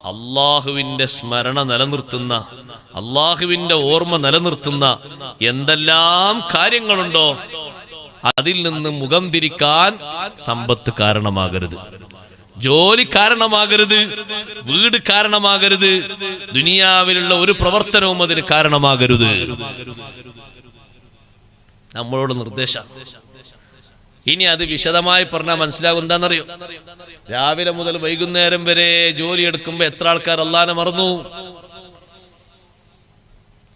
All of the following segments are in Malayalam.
അള്ളാഹുവിന്റെ സ്മരണ നിലനിർത്തുന്ന, അള്ളാഹുവിന്റെ ഓർമ്മ നിലനിർത്തുന്ന എന്തെല്ലാം കാര്യങ്ങളുണ്ടോ അതിൽ നിന്ന് മുഖം തിരിക്കാൻ സമ്പത്ത് കാരണമാകരുത്, ജോലി കാരണമാകരുത്, വീട് കാരണമാകരുത്, ദുനിയാവിലുള്ള ഒരു പ്രവർത്തനവും അതിന് കാരണമാകരുത്. നമ്മളോട് നിർദ്ദേശം. ഇനി അത് വിശദമായി പറഞ്ഞാൽ മനസ്സിലാകും. എന്താണെന്നറിയോ? രാവിലെ മുതൽ വൈകുന്നേരം വരെ ജോലി എടുക്കുമ്പോ എത്ര ആൾക്കാർ അല്ലാഹനെ മറന്നു.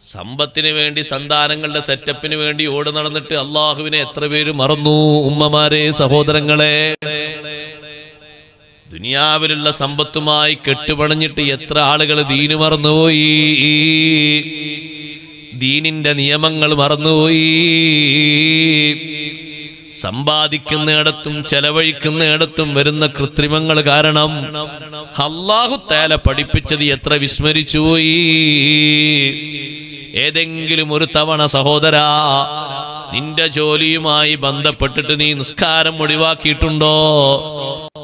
സമ്പത്തിന് വേണ്ടി, സന്താനങ്ങളുടെ സെറ്റപ്പിന് വേണ്ടി ഓടി നടന്നിട്ട് അള്ളാഹുവിനെ എത്ര പേര് മറന്നു. ഉമ്മമാരെ, സഹോദരങ്ങളെ, ദുനിയാവിലുള്ള സമ്പത്തുമായി കെട്ടുപണഞ്ഞിട്ട് എത്ര ആളുകൾ ദീന് മറന്നുപോയി, ദീനിന്റെ നിയമങ്ങൾ മറന്നുപോയി. സമ്പാദിക്കുന്നിടത്തും ചെലവഴിക്കുന്നിടത്തും വരുന്ന കൃത്രിമങ്ങൾ കാരണം അല്ലാഹു തആല പഠിപ്പിച്ചത് എത്ര വിസ്മരിച്ചുപോയി. ഏതെങ്കിലും ഒരു തവണ സഹോദരാ, നിന്റെ ജോലിയുമായി ബന്ധപ്പെട്ടിട്ട് നീ നിസ്കാരം ഒഴിവാക്കിയിട്ടുണ്ടോ?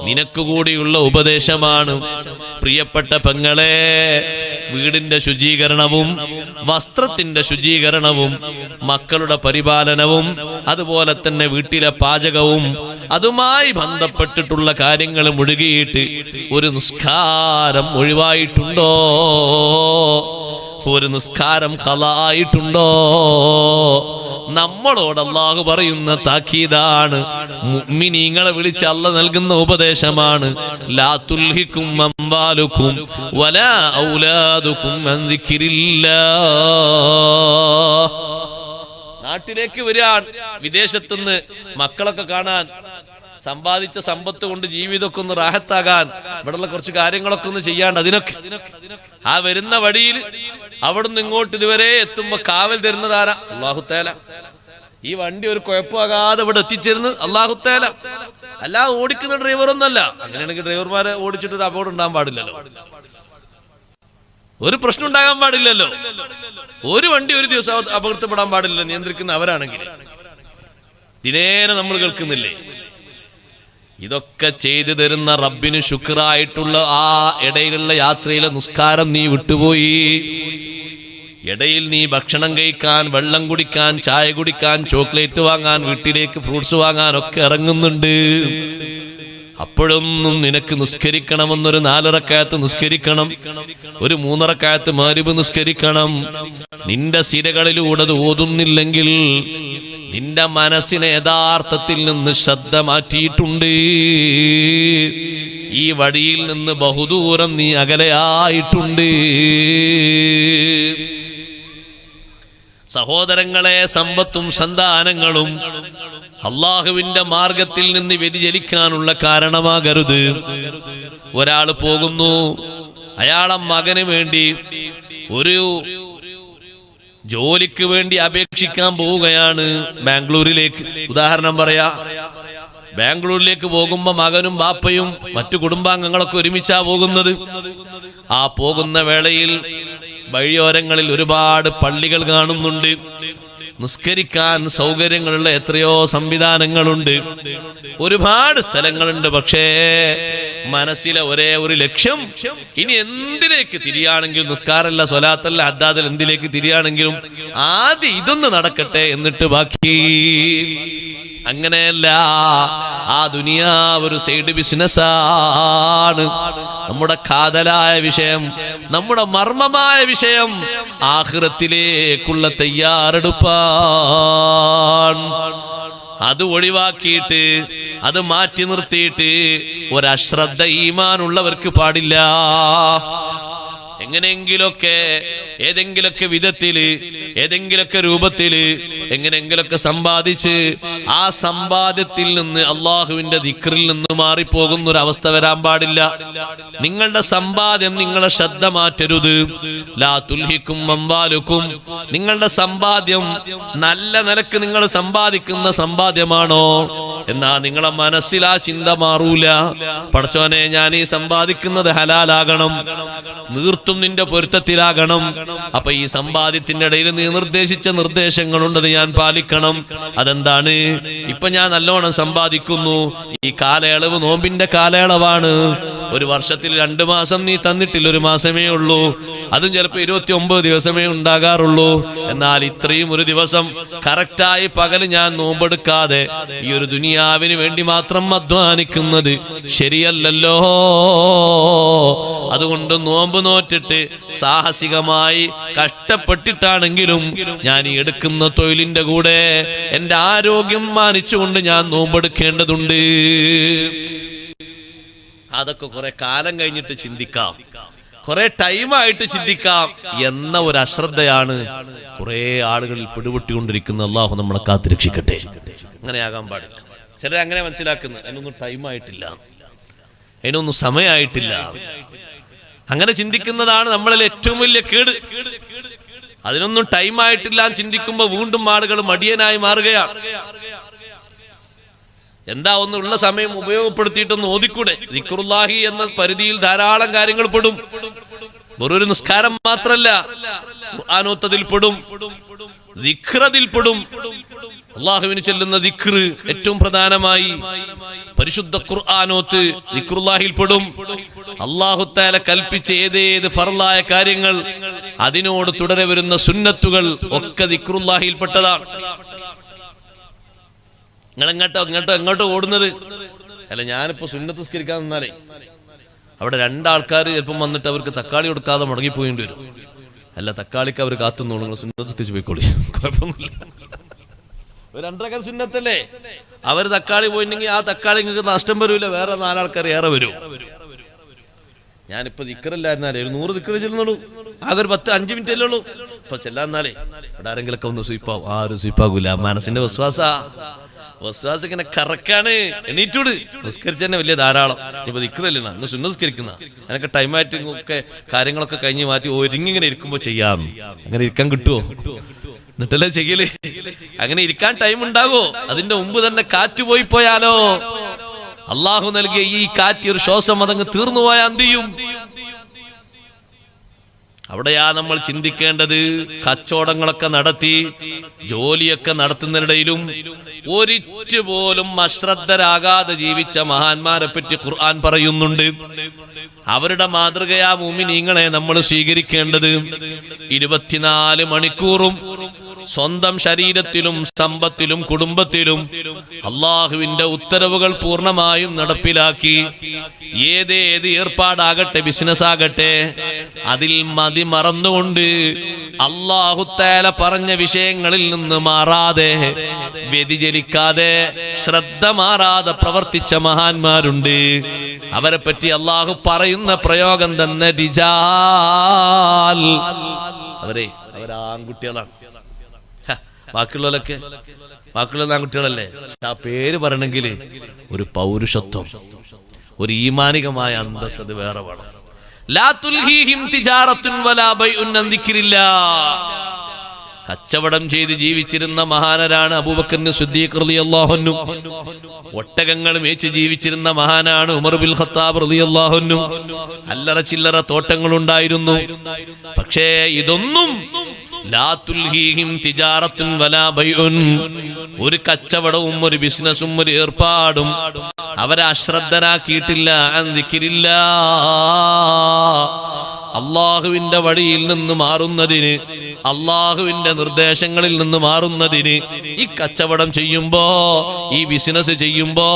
നിനക്ക് കൂടിയുള്ള ഉപദേശമാണ്. പ്രിയപ്പെട്ട പെങ്ങളെ, വീടിന്റെ ശുചീകരണവും വസ്ത്രത്തിന്റെ ശുചീകരണവും മക്കളുടെ പരിപാലനവും അതുപോലെ തന്നെ വീട്ടിലെ പാചകവും അതുമായി ബന്ധപ്പെട്ടിട്ടുള്ള കാര്യങ്ങൾ മുഴുകിയിട്ട് ഒരു നിസ്കാരം ഒഴിവായിട്ടുണ്ടോ? ഒരു നിസ്കാരം ഖളായിട്ടുണ്ടോ? നമ്മളോട് അല്ലാഹു പറയുന്ന താക്കീതാണ്, മുഅ്മിനീങ്ങളെ വിളിച്ച് അല്ലാഹു നൽകുന്ന ഉപദേശമാണ്. ലാ തുൽഹിക്കും അംവാലുക്കും വലാ ഔലാദുക്കും അൻ ദിക്രില്ലാഹ്. നാട്ടിലേക്ക് വരാൻ, വിദേശത്തുനിന്ന് മക്കളൊക്കെ കാണാൻ, സമ്പാദിച്ച സമ്പത്ത് കൊണ്ട് ജീവിതമൊക്കെ ഒന്ന് റാഹത്താകാൻ, ഇവിടെയുള്ള കുറച്ച് കാര്യങ്ങളൊക്കെ ഒന്ന് ചെയ്യാണ്ട്, അതിനൊക്കെ ആ വരുന്ന വഴിയിൽ അവിടുന്ന് ഇങ്ങോട്ട് ഇതുവരെ എത്തുമ്പോ കാവൽ തരുന്നതാരാ? അല്ലാഹു തആല. ഈ വണ്ടി ഒരു കുഴപ്പമാകാതെ ഇവിടെ എത്തിച്ചേരുന്നത് അല്ലാഹു തആല. അല്ലാതെ ഓടിക്കുന്ന ഡ്രൈവറൊന്നല്ല. അങ്ങനെയാണെങ്കിൽ ഡ്രൈവർമാരെ ഓടിച്ചിട്ട് ഒരു അപകടം ഉണ്ടാകാൻ പാടില്ലല്ലോ, ഒരു പ്രശ്നം ഉണ്ടാകാൻ പാടില്ലല്ലോ, ഒരു വണ്ടി ഒരു ദിവസം അപകടപ്പെടാൻ പാടില്ലല്ലോ നിയന്ത്രിക്കുന്ന അവരാണെങ്കിൽ. ദിനേന നമ്മൾ കേൾക്കുന്നില്ലേ? ഇതൊക്കെ ചെയ്തു തരുന്ന റബ്ബിന് ശുക്റായിട്ടുള്ള ആ ഇടയിലുള്ള യാത്രയിലെ നിസ്കാരം നീ വിട്ടുപോയി. ഇടയിൽ നീ ഭക്ഷണം കഴിക്കാൻ, വെള്ളം കുടിക്കാൻ, ചായ കുടിക്കാൻ, ചോക്ലേറ്റ് വാങ്ങാൻ, വീട്ടിലേക്ക് ഫ്രൂട്ട്സ് വാങ്ങാൻ ഒക്കെ ഇറങ്ങുന്നുണ്ട്. അപ്പോഴൊന്നും നിനക്ക് നിസ്കരിക്കണമെന്നൊരു 4 റക്അത്ത് നിസ്കരിക്കണം, ഒരു 3 റക്അത്ത് മഗ്‌രിബ് നിസ്കരിക്കണം. നിന്റെ സിരകളിലൂടെ അത് ഓതുന്നില്ലെങ്കിൽ നിന്റെ മനസ്സിനെ യഥാർത്ഥത്തിൽ നിന്ന് ശ്രദ്ധ മാറ്റിയിട്ടുണ്ട്. ഈ വഴിയിൽ നിന്ന് ബഹുദൂരം നീ അകലെയായിട്ടുണ്ട്. സഹോദരങ്ങളെ, സമ്പത്തും സന്താനങ്ങളും അള്ളാഹുവിന്റെ മാർഗത്തിൽ നിന്ന് വ്യതിചലിക്കാനുള്ള കാരണമാകരുത്. ഒരാൾ പോകുന്നു, അയാളെ മകന് വേണ്ടി ഒരു ജോലിക്ക് വേണ്ടി അപേക്ഷിക്കാൻ പോവുകയാണ് ബാംഗ്ലൂരിലേക്ക്. ഉദാഹരണം പറയാ, ബാംഗ്ലൂരിലേക്ക് പോകുമ്പോ മകനും ബാപ്പയും മറ്റു കുടുംബാംഗങ്ങളൊക്കെ ഒരുമിച്ചാ പോകുന്നത്. ആ പോകുന്ന വേളയിൽ വഴിയോരങ്ങളിൽ ഒരുപാട് പള്ളികൾ കാണുന്നുണ്ട്. നിസ്കരിക്കാൻ സൗകര്യങ്ങളുള്ള എത്രയോ സംവിധാനങ്ങളുണ്ട്, ഒരുപാട് സ്ഥലങ്ങളുണ്ട്. പക്ഷേ മനസ്സിലെ ഒരേ ഒരു ലക്ഷ്യം, ഇനി എന്തിലേക്ക് തിരിയാണെങ്കിലും, നിസ്കാരമല്ല, സ്വലാത്തല്ല, ഹദ്ദാദല്ല, എന്തിലേക്ക് തിരിയാണെങ്കിലും ആദ്യം ഇതൊന്ന് നടക്കട്ടെ, എന്നിട്ട് ബാക്കി. അങ്ങനെയല്ല. ആ ദുനിയാവ് ഒരു സൈഡ് ബിസിനസ്സാണ്. നമ്മുടെ കാതലായ വിഷയം, നമ്മുടെ മർമ്മമായ വിഷയം ആഖിറത്തിലേക്കുള്ള തയ്യാറെടുപ്പാണ്. അത് ഒഴിവാക്കിയിട്ട്, അത് മാറ്റി നിർത്തിയിട്ട് ഒരശ്രദ്ധ ഈമാനുള്ളവർക്ക് പാടില്ല. എങ്ങനെയെങ്കിലൊക്കെ, ഏതെങ്കിലൊക്കെ വിധത്തില്, ഏതെങ്കിലൊക്കെ രൂപത്തില്, എങ്ങനെയെങ്കിലൊക്കെ സമ്പാദിച്ച് ആ സമ്പാദ്യത്തിൽ നിന്ന് അള്ളാഹുവിന്റെ ദിക്റിൽ നിന്ന് മാറിപ്പോകുന്ന ഒരു അവസ്ഥ വരാൻ പാടില്ല. നിങ്ങളുടെ സമ്പാദ്യം നിങ്ങളെ ശ്രദ്ധ മാറ്റരുത്. ലാ തുൽഹിക്കും അംവാലുക്കും. നിങ്ങളുടെ സമ്പാദ്യം നല്ല നിലക്ക് നിങ്ങൾ സമ്പാദിക്കുന്ന സമ്പാദ്യമാണോ എന്നാ നിങ്ങളെ മനസ്സിൽ ആ ചിന്ത മാറൂല. പടച്ചോനെ, ഞാൻ ഈ സമ്പാദിക്കുന്നത് ഹലാലാകണം, നീർത്തു മുട്ടും നിന്റെ പൊരുത്തത്തിലാകണം. അപ്പൊ ഈ സമ്പാദ്യത്തിന്റെ ഇടയിൽ നീ നിർദ്ദേശിച്ച നിർദ്ദേശങ്ങളുണ്ടത് ഞാൻ പാലിക്കണം. അതെന്താണ്? ഇപ്പൊ ഞാൻ നല്ലോണം സമ്പാദിക്കുന്നു, ഈ കാലയളവ് നോമ്പിന്റെ കാലയളവാണ്. ഒരു വർഷത്തിൽ 2 മാസം നീ തന്നിട്ടില്ല, 1 മാസമേ ഉള്ളൂ. അതും ചിലപ്പോൾ 29 ദിവസമേ ഉണ്ടാകാറുള്ളൂ. എന്നാൽ ഇത്രയും ഒരു ദിവസം കറക്റ്റായി പകല് ഞാൻ നോമ്പെടുക്കാതെ ഈ ഒരു ദുനിയാവിന് വേണ്ടി മാത്രം അധ്വാനിക്കുന്നത് ശരിയല്ലല്ലോ. അതുകൊണ്ട് നോമ്പ് നോറ്റിട്ട് സാഹസികമായി കഷ്ടപ്പെട്ടിട്ടാണെങ്കിലും ഞാൻ ഈ എടുക്കുന്ന തൊഴിലിന്റെ കൂടെ എന്റെ ആരോഗ്യം മാനിച്ചുകൊണ്ട് ഞാൻ നോമ്പെടുക്കേണ്ടതുണ്ട്. അതൊക്കെ കുറെ കാലം കഴിഞ്ഞിട്ട് ചിന്തിക്കാം, കുറെ ടൈമായിട്ട് ചിന്തിക്കാം എന്ന ഒരു അശ്രദ്ധയാണ് കുറെ ആളുകളിൽ പിടിപെട്ടുകൊണ്ടിരിക്കുന്നത്. അള്ളാഹു നമ്മളെ കാത്തുരക്ഷിക്കട്ടെ. അങ്ങനെയാകാൻ പാടില്ല. ചിലർ അങ്ങനെ മനസ്സിലാക്കുന്നത് അതിനൊന്നും ടൈമായിട്ടില്ല, അതിനൊന്നും സമയമായിട്ടില്ല. അങ്ങനെ ചിന്തിക്കുന്നതാണ് നമ്മളിൽ ഏറ്റവും വലിയ കേട്. അതിനൊന്നും ടൈമായിട്ടില്ല ചിന്തിക്കുമ്പോൾ വീണ്ടും ആളുകൾ മടിയനായി മാറുകയാണ്. എന്താ ഒന്നുള്ള സമയം ഉപയോഗപ്പെടുത്തിയിട്ടൊന്ന് ഓതിക്കൂടെ? ദിക്റുല്ലാഹി എന്ന പരിധിയിൽ ധാരാളം കാര്യങ്ങൾ പെടും. വെറൊരു നിസ്കാരം മാത്രല്ല, ഖുർആനോത്തതിൽ പെടും, ദിക്റതിൽ പെടും. അള്ളാഹുവിന് ചെല്ലുന്ന ദിക്ർ ഏറ്റവും പ്രധാനമായി പരിശുദ്ധ ഖുർആനോത്ത് ദിക്റുല്ലാഹിൽ പെടും. അല്ലാഹു തആല കൽപ്പിച്ച ഏതേത് ഫർളായ കാര്യങ്ങൾ, അതിനോട് തുടരെ വരുന്ന സുന്നത്തുകൾ ഒക്കെ ദിക്റുല്ലാഹിൽ പെട്ടതാണ്. നിങ്ങൾ എങ്ങോട്ടോ ഓടുന്നത്? അല്ല, ഞാനിപ്പോ സുന്നത്ത് നിസ്കരിക്കാൻ നിന്നാലേ അവിടെ 2 ആൾക്കാർ ചിലപ്പം വന്നിട്ട് അവർക്ക് തക്കാളി കൊടുക്കാതെ മുടങ്ങിപ്പോയിണ്ട് വരും. അല്ല, തക്കാളിക്ക് അവർ കാത്തുന്നോളൂ, നിങ്ങൾ സുന്നത്ത് നിസ്കരിച്ച് പോയിക്കോളി, കുഴപ്പമൊന്നുമില്ല. ഒരു 2 റക്അത്ത് സുന്നത്തല്ലേ? അവർ തക്കാളി പോയിട്ടുണ്ടെങ്കിൽ ആ തക്കാളി നിങ്ങൾക്ക് നഷ്ടം വരൂല, വേറെ 4 ആൾക്കാർ ഏറെ വരും. ഞാനിപ്പോ ദിക്റില്ലായിരുന്നാലേ ഒരു 100 ദിക്റ് ചെല്ലുന്നുള്ളൂ, ആകെ ഒരു 5 മിനിറ്റ് അല്ലേ ഉള്ളൂ. ഇപ്പൊ ചെല്ലാന്നാലേ ഇവിടെ ആരെങ്കിലൊക്കെ ഒന്ന് സ്വീപ്പാവും. ആരും സ്വീപ്പാകൂല. മനസ്സിന്റെ വസ്വാസം ഇങ്ങനെ കറക്കാണ്. എണീറ്റൂട് നിസ്കരിച്ച് തന്നെ വലിയ ധാരാളം. ഇപ്പൊ ദിക്റല്ലേ, അങ്ങ് സുന്നസ്കരിക്കുന്ന അതിനൊക്കെ ടൈമായിട്ട് ഒക്കെ കാര്യങ്ങളൊക്കെ കഴിഞ്ഞ് മാറ്റി ഒരുങ്ങി ഇങ്ങനെ ഇരിക്കുമ്പോ ചെയ്യാം. അങ്ങനെ ഇരിക്കാൻ കിട്ടുമോ? എന്നിട്ടല്ലേ ചെയ്യല്? അങ്ങനെ ഇരിക്കാൻ ടൈം ഉണ്ടാവോ? അതിന്റെ മുമ്പ് തന്നെ കാറ്റ് പോയാലോ? അള്ളാഹു നൽകിയ ഈ കാറ്റ് ഒരു ശ്വാസം അതങ്ങ് തീർന്നു പോയാൽ എന്ത് ചെയ്യും? അവിടെയാ നമ്മൾ ചിന്തിക്കേണ്ടത്. കച്ചവടങ്ങളൊക്കെ നടത്തി ജോലിയൊക്കെ നടത്തുന്നതിനിടയിലും ഒരിറ്റു പോലും അശ്രദ്ധരാകാതെ ജീവിച്ച മഹാന്മാരെ പറ്റി ഖുർആൻ പറയുന്നുണ്ട്. അവരുടെ മാതൃകയാ മുഅ്മിനീങ്ങളെ നമ്മൾ സ്വീകരിക്കേണ്ടത്. 24 മണിക്കൂറും സ്വന്തം ശരീരത്തിലും സമ്പത്തിലും കുടുംബത്തിലും അള്ളാഹുവിന്റെ ഉത്തരവുകൾ പൂർണ്ണമായും നടപ്പിലാക്കി ഏതേത് ഏർപ്പാടാകട്ടെ, ബിസിനസ് ആകട്ടെ, അതിൽ മറന്നുകൊണ്ട് അല്ലാഹു തആല പറഞ്ഞ വിഷയങ്ങളിൽ നിന്ന് മാറാതെ, വ്യതിചലിക്കാതെ, ശ്രദ്ധ മാറാതെ പ്രവർത്തിച്ച മഹാന്മാരുണ്ട്. അവരെ പറ്റി അല്ലാഹു പറയുന്ന പ്രയോഗം തന്നെ റിജാൽ. അവരാൺകുട്ടികളാണ്. ബാക്കിയുള്ളവരൊക്കെ ആൺകുട്ടികളല്ലേ. ആ പേര് പറയണമെങ്കിൽ ഒരു പൗരുഷത്വം, ഒരു ഈമാനികമായ അന്തസ്സ് അത് വേറെ വേണം. ലാ തുൽഹീഹിം തിജാറത്തുൻ വലാ ബൈഉൻ അൻ ദിക്രില്ലാഹ്. കച്ചവടം ചെയ്ത് ജീവിച്ചിരുന്ന മഹാനരാണ് അബൂബക്കർ സിദ്ദീഖ് റളിയല്ലാഹു അൻഹു. ഒട്ടകങ്ങൾ മേച്ച് ജീവിച്ചിരുന്ന മഹാനാണ് ഉമർ ബിൻ ഖത്താബ് റളിയല്ലാഹു അൻഹു. അല്ലറ ചില്ലറ തോട്ടങ്ങൾ ഉണ്ടായിരുന്നു. പക്ഷേ ഇതൊന്നും ലാ തുൽഹീഹിം തിജാറത്തുൻ വലാ ബൈഉൻ, ഒരു കച്ചവടവും ഒരു ബിസിനസ്സും ഒരു ഏർപ്പാടും അവരെ അശ്രദ്ധരാക്കിയിട്ടില്ല. അൻ ദിക്രില്ലാഹ്, അള്ളാഹുവിന്റെ വഴിയിൽ നിന്ന് മാറുന്നതിന്, അള്ളാഹുവിന്റെ നിർദ്ദേശങ്ങളിൽ നിന്ന് മാറുന്നതിന്. ഈ കച്ചവടം ചെയ്യുമ്പോ, ഈ ബിസിനസ് ചെയ്യുമ്പോ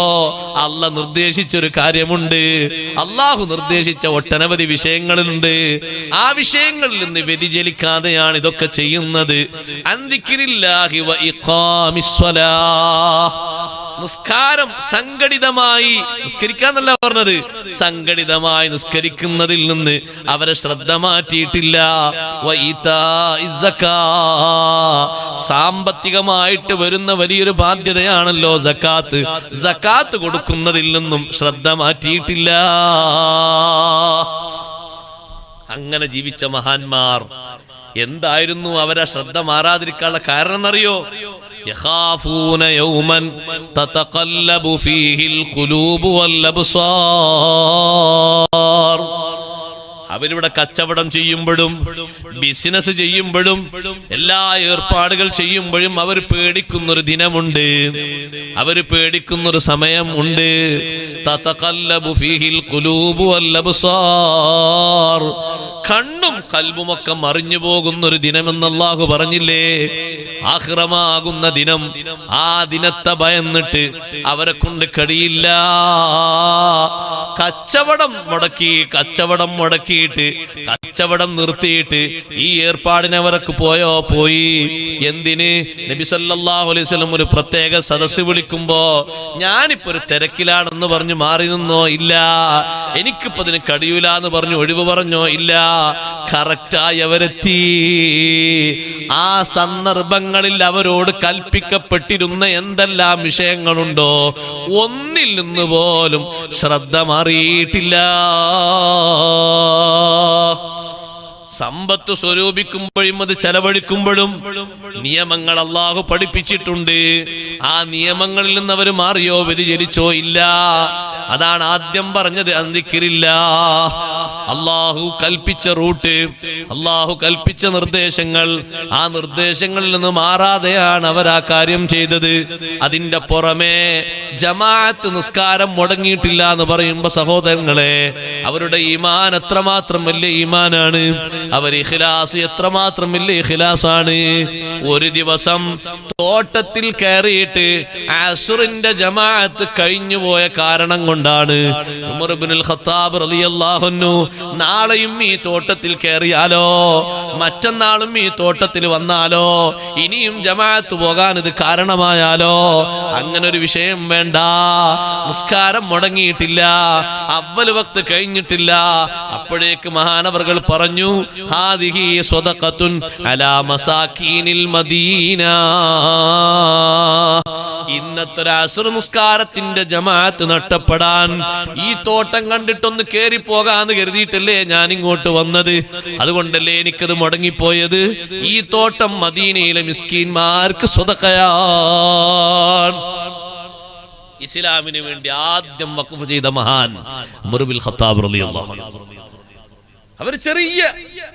അള്ളാഹ് നിർദ്ദേശിച്ചൊരു കാര്യമുണ്ട്. അള്ളാഹു നിർദ്ദേശിച്ച ഒട്ടനവധി വിഷയങ്ങളുണ്ട്. ആ വിഷയങ്ങളിൽ നിന്ന് വ്യതിചലിക്കാതെയാണ് ഇതൊക്കെ ചെയ്യുന്നത്. അൻ ദിക്രില്ലാഹി വ ഇഖാമിസ്സലാഹ്, നിസ്കാരം സംഘടിതമായി നിസ്കരിക്കാന്നല്ല പറഞ്ഞത്, സംഘടിതമായി നിസ്കരിക്കുന്നതിൽ നിന്ന് അവരെ ശ്രദ്ധ മാറ്റിയിട്ടില്ല. സാമ്പത്തികമായിട്ട് വരുന്ന വലിയൊരു ബാധ്യതയാണല്ലോ സക്കാത്ത്. സക്കാത്ത് കൊടുക്കുന്നതിൽ നിന്നും ശ്രദ്ധ മാറ്റിയിട്ടില്ല. അങ്ങനെ ജീവിച്ച മഹാന്മാർ എന്തായിരുന്നു അവരെ ശ്രദ്ധ മാറാതിരിക്കാനുള്ള കാരണം എന്നറിയോ? യഖാഫൂന യൗമൻ തതഖല്ലബു ഫീഹിൽ ഖുലൂബു വൽ അബ്സാർ. അവരിവിടെ കച്ചവടം ചെയ്യുമ്പോഴും ബിസിനസ് ചെയ്യുമ്പോഴും എല്ലാ ഏർപ്പാടുകൾ ചെയ്യുമ്പോഴും അവർ പേടിക്കുന്നൊരു ദിനമുണ്ട്, അവർ പേടിക്കുന്നൊരു സമയം ഉണ്ട്. തതഖല്ലബു ഫീഹിൽ ഖുലൂബു വൽ അബ്സാർ, കണ്ണും കൽബുമൊക്കെ മറിഞ്ഞു പോകുന്നൊരു ദിനമെന്ന് അല്ലാഹു പറഞ്ഞില്ലേ? ആഖിറമാകുന്ന ദിനം. ആ ദിനത്തെ ഭയന്നിട്ട് അവരെ കൊണ്ട് കഴിയില്ല. കച്ചവടം മുടക്കിയിട്ട് കച്ചവടം നിർത്തിയിട്ട് ഈ ഏർപ്പാടിനെ അവർക്ക് പോയി. എന്തിന്? നബി സല്ലല്ലാഹു അലൈഹി വസല്ലം ഒരു പ്രത്യേക സദസ്സ് വിളിക്കുമ്പോ ഞാനിപ്പോ ഒരു തിരക്കിലാണെന്ന് പറഞ്ഞു മാറി നിന്നോ? ഇല്ല. എനിക്കിപ്പോ അതിന് കഴിയൂല എന്ന് പറഞ്ഞു ഒഴിവ് പറഞ്ഞോ? ഇല്ല. കറക്റ്റായി അവരെത്തി. ആ സന്ദർഭങ്ങളിൽ അവരോട് കൽപ്പിക്കപ്പെട്ടിരുന്ന എന്തെല്ലാം വിഷയങ്ങളുണ്ടോ ഒന്നിൽ നിന്ന് പോലും ശ്രദ്ധ മാറിയിട്ടില്ല. സമ്പത്ത് സ്വരൂപിക്കുമ്പോഴും അത് ചെലവഴിക്കുമ്പോഴും നിയമങ്ങൾ അല്ലാഹു പഠിപ്പിച്ചിട്ടുണ്ട്. ആ നിയമങ്ങളിൽ നിന്ന് അവർ മാറിയോ വ്യതിചലിച്ചോ? ഇല്ല. അതാണ് ആദ്യം പറഞ്ഞത്, അന്തിക്കിറില്ല. അല്ലാഹു കൽപ്പിച്ച റൂട്ട്, അല്ലാഹു കൽപ്പിച്ച നിർദ്ദേശങ്ങൾ, ആ നിർദ്ദേശങ്ങളിൽ നിന്ന് മാറാതെയാണ് അവർ ആ കാര്യം ചെയ്തത്. അതിന്റെ പുറമെ ജമാഅത്ത് നിസ്കാരം മുടങ്ങിയിട്ടില്ല എന്ന് പറയുമ്പോ സഹോദരങ്ങളെ, അവരുടെ ഈമാൻ എത്രമാത്രം വലിയ ഈമാനാണ്, അവർ ഇഖ്ലാസ് എത്രമാത്രം വലിയ ഇഖ്ലാസാണ്. ഒരു ദിവസം തോട്ടത്തിൽ കയറിയിട്ട് അസ്റിന്റെ ജമാഅത്ത് കഴിഞ്ഞു പോയ കാരണം കൊണ്ടാണ് ഉമർ ഇബ്നുൽ ഖത്താബ് റളിയല്ലാഹു അൻഹു നാളെയും ഈ തോട്ടത്തിൽ കയറിയാലോ, മറ്റന്നാളും ഈ തോട്ടത്തിൽ വന്നാലോ, ഇനിയും ജമാഅത്ത് പോകാൻ ഇത് കാരണമായാലോ, അങ്ങനെ ഒരു വിഷയം വേണ്ട. നിസ്കാരം മുടങ്ങിയിട്ടില്ല, അവ്വൽ വക്ത് കഴിഞ്ഞിട്ടില്ല. അപ്പോഴേക്ക് മഹാനവർകൾ പറഞ്ഞു, ഹാദിഹി സ്വദഖത്തുൻ അലാ മസാകീനിൽ മദീന. ഇന്നത്തെ അസ്ർ നിസ്കാരത്തിന്റെ ജമാഅത്ത് നഷ്ടപ്പെടാൻ ഈ തോട്ടം കണ്ടിട്ടൊന്ന് കേറി പോകാന്ന് കരുതിയിട്ടല്ലേ ഞാൻ ഇങ്ങോട്ട് വന്നത്. അതുകൊണ്ടല്ലേ എനിക്കത് മുടങ്ങിപ്പോയത്. ഈ തോട്ടം മദീനയിലെ മിസ്കീന്മാർക്ക് സ്വദഖയാണ്. ഇസ്ലാമിന് വേണ്ടി ആദ്യം വഖഫ് ചെയ്ത മഹാൻ ഉമർ ഇബ്നുൽ ഖത്താബ് റളിയല്ലാഹു അൻഹു. അവർ ചെറിയ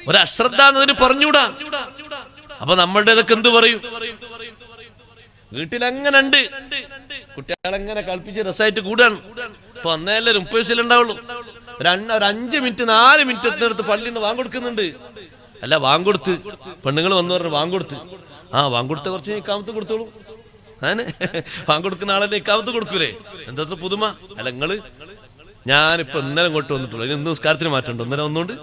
ഒരു അശ്രദ്ധ എന്നതിന് പറഞ്ഞൂടാ. അപ്പൊ നമ്മളുടെ ഇതൊക്കെ എന്ത് പറയും? വീട്ടിലങ്ങനെ ഉണ്ട്, കുട്ടികളെങ്ങനെ കളിപ്പിച്ച് രസമായിട്ട് കൂടാണ്. ഇപ്പൊ അന്നേരം 30 വയസ്സിലുണ്ടാവുള്ളൂ. ഒരു 5 മിനിറ്റ് 4 മിനിറ്റ് എത്തുന്നിടത്ത് പള്ളിന്ന് വാങ്ങൊടുക്കുന്നുണ്ട്. അല്ല, വാങ്ങൊടുത്ത് പെണ്ണുങ്ങൾ വന്നു പറഞ്ഞു വാങ്ങൊടുത്ത്. വാങ്ങൊടുത്ത കുറച്ച് ഇക്കാമത്ത് കൊടുത്തോളൂ. വാങ്ങൊടുക്കുന്ന ആളല്ലേ ഇക്കാമത്ത് കൊടുക്കൂലേ? എന്താ പുതുമ? അല്ല, ഞാനിപ്പോ ഇന്നലെ ഇങ്ങോട്ട് വന്നിട്ടുള്ളൂ. ഇന്ന് നിസ്കാരത്തിന് മാറ്റമുണ്ടോ? ഇന്നലെ വന്നോണ്ട്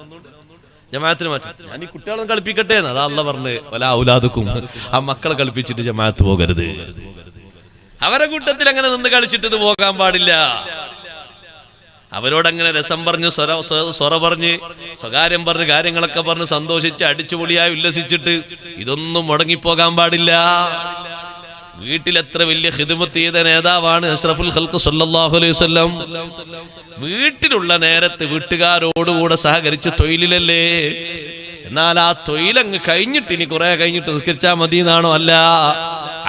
ജമാഅത്തിന് മാറ്റം. ഞാൻ ഈ കുട്ടികളെ കളിപ്പിക്കട്ടെ എന്ന് അതാ അല്ലാഹ് പറഞ്ഞ്, വലാ ഔലാദുക്കും, ആ മക്കളെ കളിപ്പിച്ചിട്ട് ജമാഅത്ത് പോകരുത്. അവരെ കൂട്ടത്തിൽ അങ്ങനെ നിന്ന് കളിച്ചിട്ട് ഇത് പോകാൻ പാടില്ല. അവരോടങ്ങനെ രസം പറഞ്ഞ് സ്വറ പറഞ്ഞ് സ്വകാര്യം പറഞ്ഞ് കാര്യങ്ങളൊക്കെ പറഞ്ഞ് സന്തോഷിച്ച് അടിച്ചുപൊളിയായി ഉല്ലസിച്ചിട്ട് ഇതൊന്നും മുടങ്ങിപ്പോകാൻ പാടില്ല. വീട്ടിൽ എത്ര വലിയ ഖിദ്മത്ത് ചെയ്ത നേതാവാണ് അഷ്റഫുൽ ഖൽഖ് സല്ലല്ലാഹു അലൈഹി വസല്ലം. വീട്ടിലുള്ള നേരത്ത് വീട്ടുകാരോടുകൂടെ സഹകരിച്ച് തൊഴിലല്ലേ. എന്നാൽ ആ തൊഴിലങ്ങ് കഴിഞ്ഞിട്ട് ഇനി കുറെ കഴിഞ്ഞിട്ട് നിസ്കരിച്ചാൽ മതി എന്നാണോ? അല്ല.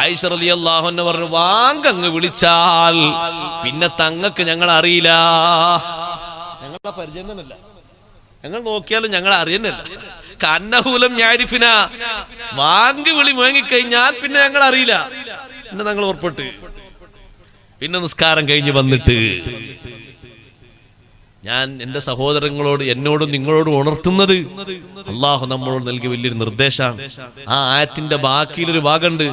ആയിഷ റളിയല്ലാഹു അൻഹ പറഞ്ഞു, വാങ്കങ്ങ് വിളിച്ചാൽ പിന്നെ തങ്ങൾക്ക് ഞങ്ങൾ അറിയില്ല, ഞങ്ങളെ പരിചയം തന്നെയല്ല, ഞങ്ങൾ നോക്കിയാലും ഞങ്ങൾ അറിയുന്നില്ല. കന്നഹൂലം ഞാരിഫിന, വാങ്ക് വിളി മുഴങ്ങിക്കഴിഞ്ഞാൽ പിന്നെ ഞങ്ങൾ അറിയില്ല. പിന്നെ ഞങ്ങൾ ഉറപ്പിട്ട് പിന്നെ നിസ്കാരം കഴിഞ്ഞ് വന്നിട്ട് ഞാൻ എന്റെ സഹോദരങ്ങളോട്, എന്നോടും നിങ്ങളോടും ഉണർത്തുന്നത് അള്ളാഹു നമ്മളോട് നൽകിയ വലിയൊരു നിർദ്ദേശമാണ്. ആ ആയത്തിന്റെ ബാക്കിയിലൊരു ഭാഗമുണ്ട്,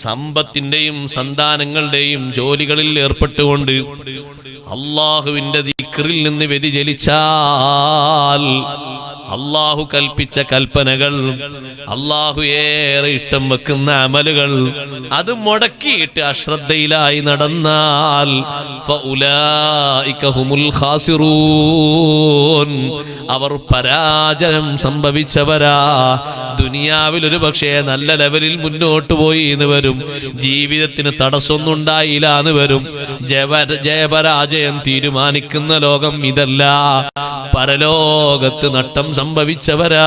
സമ്പത്തിന്റെയും സന്താനങ്ങളുടെയും ജോലികളിൽ ഏർപ്പെട്ടുകൊണ്ട് അള്ളാഹുവിന്റെ ദിക്റിൽ നിന്ന് വ്യതിചലിച്ചാൽ, അള്ളാഹു കൽപ്പിച്ച കൽപ്പനകൾ, അള്ളാഹു ഏറെ ഇഷ്ടം വെക്കുന്ന അമലുകൾ അത് മുടക്കിയിട്ട് അശ്രദ്ധയിലായി നടന്നാൽ ഫഉലൈക ഹുമുൽ ഖാസിറൂൻ, അവർ പരാജയം സംഭവിച്ചവരാ. ദുനിയാവിൽ ഒരു പക്ഷേ നല്ല ലെവലിൽ മുന്നോട്ട് പോയി എന്ന് വരും, ജീവിതത്തിന് തടസ്സമൊന്നും ഉണ്ടായില്ല എന്ന് വരും. ജയപരാജയം തീരുമാനിക്കുന്ന ലോകം ഇതല്ല, പരലോകത്ത് നട്ടം സംഭവിച്ചവരാണ്.